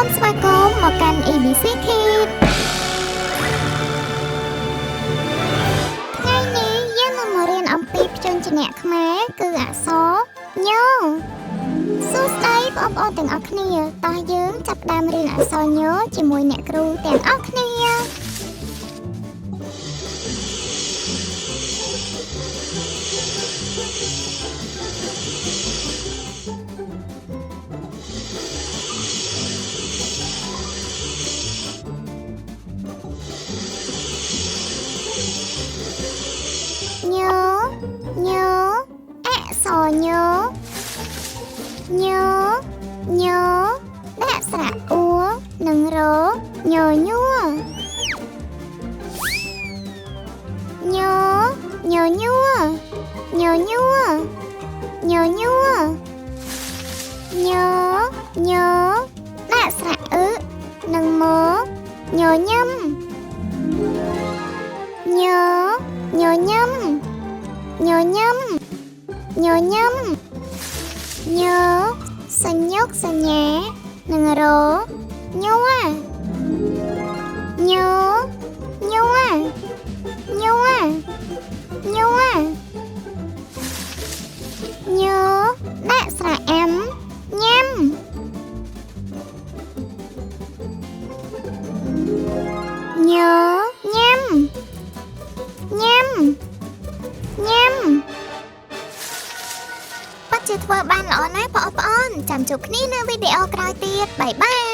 សូមស្វាគមន៍មកកាន់ ABC Kids ថ្ងៃនេះយើងនឹងមករៀនអំពីព្យញ្ជនៈខ្មែរគឺអក្សរញសួស្តីបងប្អូនទាំងអស់គ្នាតោះយើងចាប់ផ្ដើមរៀនអក្សរញជាមួយអ្នកគ្រូទាំងអស់គ្នាញអក្សរញដាក់ស្រៈអ៊ូនិងរញញួរញញួរញដាក់ស្រៈអ៊ឹនិងមញញឹមញញឹមញសញ្ញុកសញ្ញានិងរញ័រញដាក់ស្រៈអាំញ៉ាំញញ៉ាំពិតជាធ្វើបានល្អណាស់បងប្អូនចាំជួបគ្នានៅវីដេអូក្រោយទៀតបាយបាយ